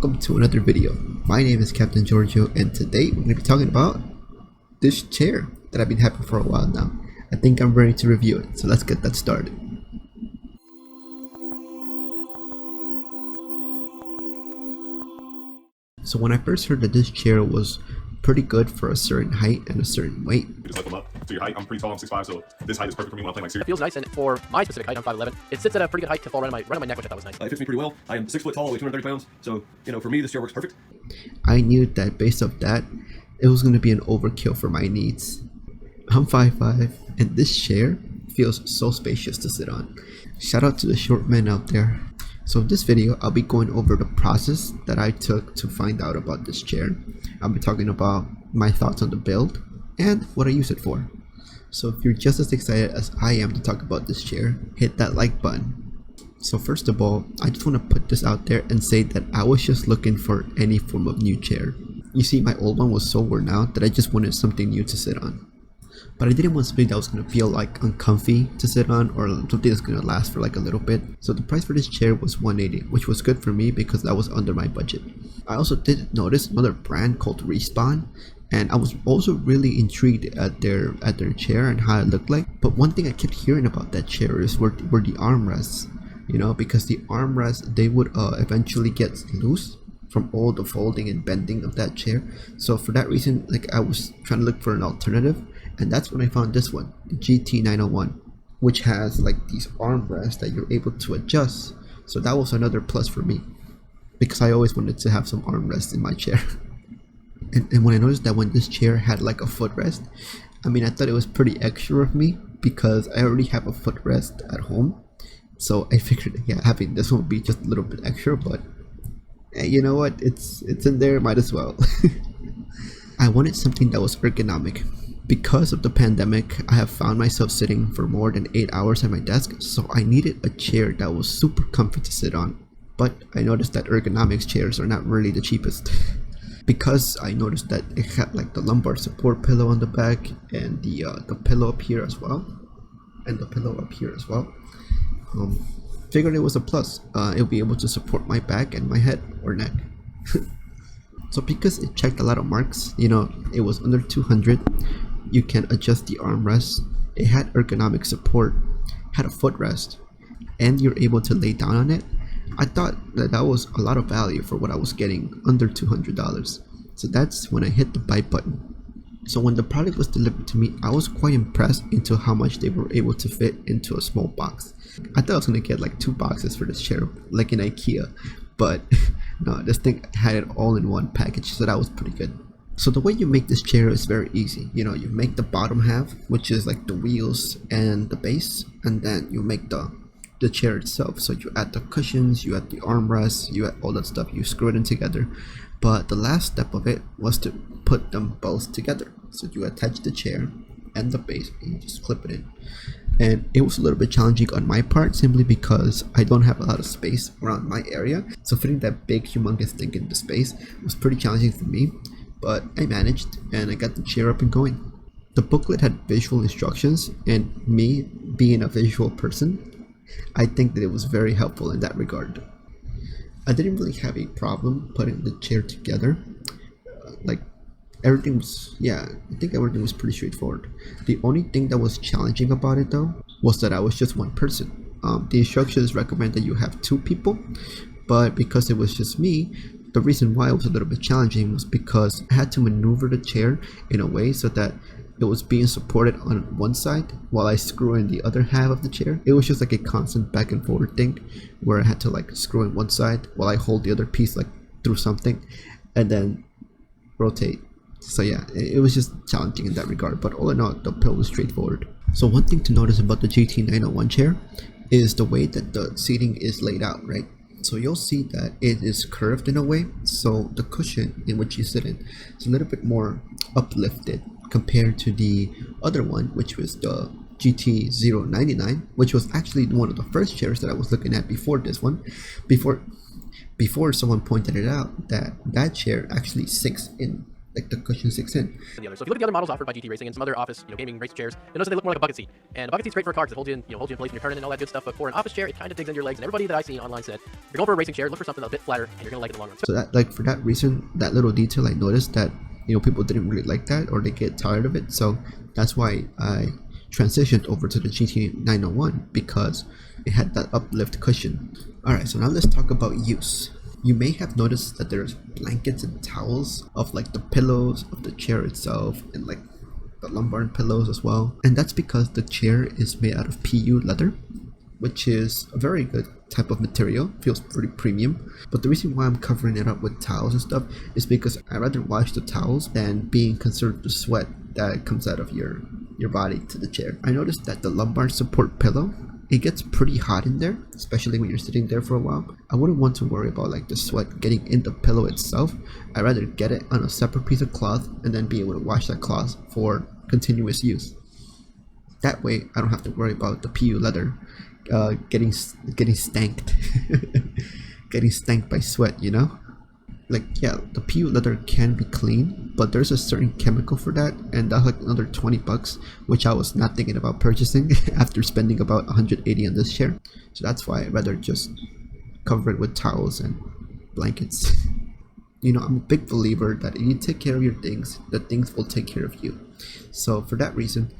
welcome to another video. My name is Captain Giorgio, and today we're going to be talking about this chair that I've been having for a while now. I think I'm ready to review it, so let's get that started. So when I first heard that this chair was pretty good for a certain height and a certain weight. Just lift them up to your height. I'm pretty tall, I'm 6'5", so this height is perfect for me when I'm playing like serious. It feels nice, and for my specific height, I'm 5'11". It sits at a pretty good height to fall right on my neck, which I thought was nice. It fits me pretty well. I am 6 foot tall, weigh 230 pounds, so for me this chair works perfect. I knew that based off that, it was going to be an overkill for my needs. I'm 5'5", and this chair feels so spacious to sit on. Shout out to the short men out there. So in this video, I'll be going over the process that I took to find out about this chair. I'll be talking about my thoughts on the build and what I use it for. So if you're just as excited as I am to talk about this chair, hit that like button. So first of all, I just want to put this out there and say that I was just looking for any form of new chair. You see, my old one was so worn out that I just wanted something new to sit on. But I didn't want something that was going to feel like uncomfy to sit on, or something that's going to last for like a little bit. So the price for this chair was $180, which was good for me because that was under my budget. I also did notice another brand called Respawn, and I was also really intrigued at their chair and how it looked like. But one thing I kept hearing about that chair is were the armrests, because the armrests, they would eventually get loose from all the folding and bending of that chair. So for that reason, I was trying to look for an alternative, and that's when I found this one, the GT901, which has these armrests that you're able to adjust. So that was another plus for me, because I always wanted to have some armrests in my chair. And when I noticed that when this chair had a footrest, I thought it was pretty extra of me because I already have a footrest at home. So I figured, yeah, having this one would be just a little bit extra, but you know what, it's in there, might as well. I wanted something that was ergonomic. Because of the pandemic, I have found myself sitting for more than 8 hours at my desk, so I needed a chair that was super comfy to sit on. But I noticed that ergonomics chairs are not really the cheapest. Because I noticed that it had the lumbar support pillow on the back, and the pillow up here as well, figured it was a plus. It'll be able to support my back and my head or neck. So because it checked a lot of marks, it was under 200. You can adjust the armrest. It had ergonomic support, had a footrest, and you're able to lay down on it. I thought that was a lot of value for what I was getting, under $200. So that's when I hit the buy button. So when the product was delivered to me, I was quite impressed into how much they were able to fit into a small box. I thought I was going to get 2 boxes for this chair, like in IKEA, but no, this thing had it all in one package, so that was pretty good. So the way you make this chair is very easy. You make the bottom half, which is the wheels and the base, and then you make the chair itself. So you add the cushions, you add the armrests, you add all that stuff, you screw it in together. But the last step of it was to put them both together. So you attach the chair and the base, and you just clip it in. And it was a little bit challenging on my part, simply because I don't have a lot of space around my area. So fitting that big humongous thing into space was pretty challenging for me. But I managed, and I got the chair up and going. The booklet had visual instructions, and me being a visual person, I think that it was very helpful in that regard. I didn't really have a problem putting the chair together. Everything was, I think everything was pretty straightforward. The only thing that was challenging about it though was that I was just one person. The instructions recommend that you have 2 people, but because it was just me, the reason why it was a little bit challenging was because I had to maneuver the chair in a way so that it was being supported on one side while I screw in the other half of the chair. It was just a constant back and forward thing where I had to screw in one side while I hold the other piece through something and then rotate. So yeah, it was just challenging in that regard, but all in all, the build was straightforward. So one thing to notice about the GT901 chair is the way that the seating is laid out, right? So you'll see that it is curved in a way, so the cushion in which you sit in is a little bit more uplifted compared to the other one, which was the GT099, which was actually one of the first chairs that I was looking at before this one. Before someone pointed it out that chair actually sinks in like the cushion sinks in. The other. So if you look at the other models offered by GT Racing and some other office, gaming race chairs, you'll notice that they look more like a bucket seat. And a bucket seat's great for a car because it holds you in place when you're turning and all that good stuff. But for an office chair, it kind of digs into your legs. And everybody that I see online said, if you're going for a racing chair, look for something a bit flatter, and you're gonna like it in the long run. So that, like, for that reason, that little detail, I noticed that people didn't really like that, or they get tired of it. So that's why I transitioned over to the GT901, because it had that uplift cushion. Alright, so now let's talk about use. You may have noticed that there's blankets and towels of like the pillows of the chair itself, and like the lumbar pillows as well. And that's because the chair is made out of PU leather, which is a very good type of material, feels pretty premium. But the reason why I'm covering it up with towels and stuff is because I rather wash the towels than being concerned with the sweat that comes out of your body to the chair. I noticed that the lumbar support pillow, it gets pretty hot in there, especially when you're sitting there for a while. I wouldn't want to worry about like the sweat getting in the pillow itself. I'd rather get it on a separate piece of cloth and then be able to wash that cloth for continuous use. That way I don't have to worry about the PU leather getting stanked getting stanked by sweat, Like, yeah, the PU leather can be clean, but there's a certain chemical for that, and that's like another 20 bucks, which I was not thinking about purchasing after spending about 180 on this chair. So that's why I'd rather just cover it with towels and blankets. I'm a big believer that if you take care of your things, the things will take care of you. So for that reason,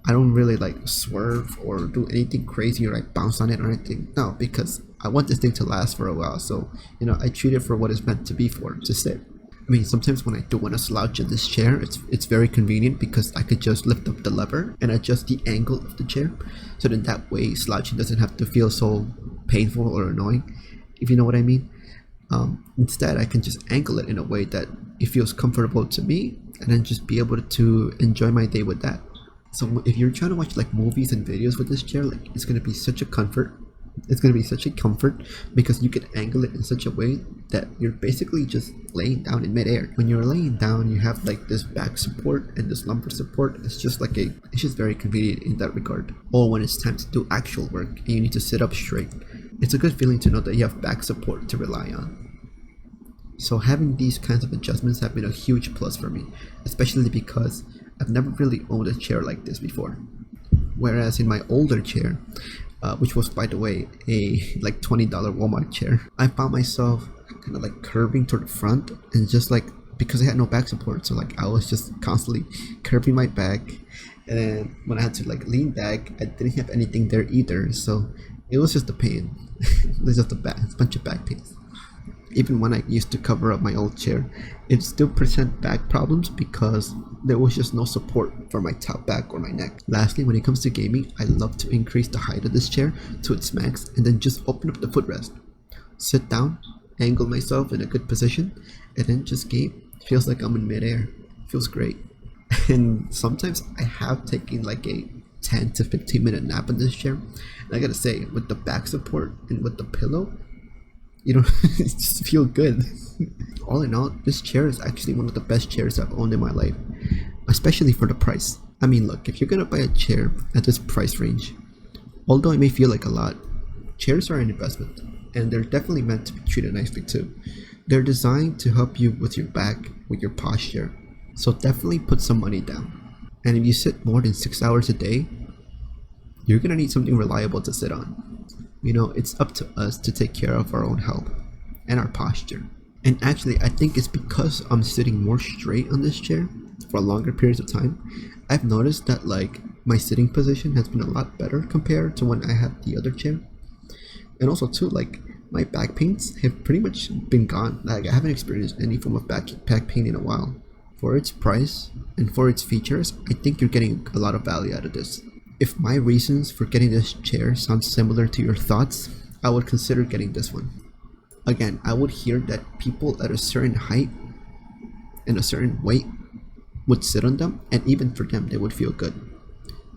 I don't really like swerve or do anything crazy or like bounce on it or anything. No, because I want this thing to last for a while. So, I treat it for what it's meant to be for, to sit. I mean, sometimes when I do want to slouch in this chair, it's very convenient because I could just lift up the lever and adjust the angle of the chair. So then that way slouching doesn't have to feel so painful or annoying, if you know what I mean. Instead, I can just angle it in a way that it feels comfortable to me, and then just be able to enjoy my day with that. So if you're trying to watch like movies and videos with this chair, like, it's going to be such a comfort. It's going to be such a comfort because you can angle it in such a way that you're basically just laying down in midair. When you're laying down, you have like this back support and this lumbar support. It's just very convenient in that regard. Or when it's time to do actual work and you need to sit up straight, it's a good feeling to know that you have back support to rely on. So having these kinds of adjustments have been a huge plus for me, especially because I've never really owned a chair like this before. Whereas in my older chair, which was, by the way, a like $20 Walmart chair, I found myself kind of like curving toward the front, and just like, because I had no back support, so like I was just constantly curving my back, and then when I had to like lean back, I didn't have anything there either, so it was just a pain. It was just a bunch of back pains. Even when I used to cover up my old chair, it still present back problems because there was just no support for my top back or my neck. Lastly, when it comes to gaming, I love to increase the height of this chair to its max and then just open up the footrest. Sit down, angle myself in a good position, and then just game. It feels like I'm in midair. It feels great. And sometimes I have taken like a 10 to 15 minute nap in this chair. And I gotta say, with the back support and with the pillow, it just feels good. All in all, this chair is actually one of the best chairs I've owned in my life, especially for the price. I mean, look, if you're gonna buy a chair at this price range, although it may feel like a lot, chairs are an investment, and they're definitely meant to be treated nicely too. They're designed to help you with your back, with your posture, so definitely put some money down. And if you sit more than 6 hours a day, you're gonna need something reliable to sit on. It's up to us to take care of our own health and our posture. And actually, I think it's because I'm sitting more straight on this chair for longer periods of time, I've noticed that like my sitting position has been a lot better compared to when I had the other chair. And also too, like, my back pains have pretty much been gone. Like, I haven't experienced any form of back pain in a while. For its price and for its features, I think you're getting a lot of value out of this. If my reasons for getting this chair sound similar to your thoughts, I would consider getting this one. Again, I would hear that people at a certain height and a certain weight would sit on them, and even for them, they would feel good.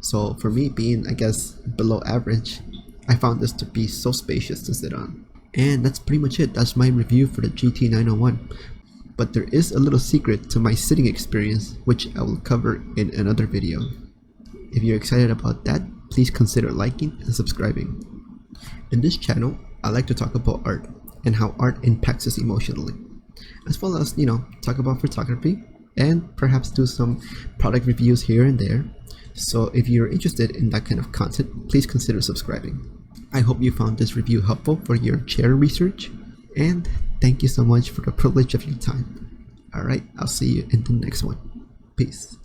So for me, being, I guess, below average, I found this to be so spacious to sit on. And that's pretty much it. That's my review for the GT901. But there is a little secret to my sitting experience, which I will cover in another video. If you're excited about that, please consider liking and subscribing. In this channel, I like to talk about art and how art impacts us emotionally, as well as, talk about photography and perhaps do some product reviews here and there. So if you're interested in that kind of content, please consider subscribing. I hope you found this review helpful for your chair research, and thank you so much for the privilege of your time. Alright, I'll see you in the next one. Peace.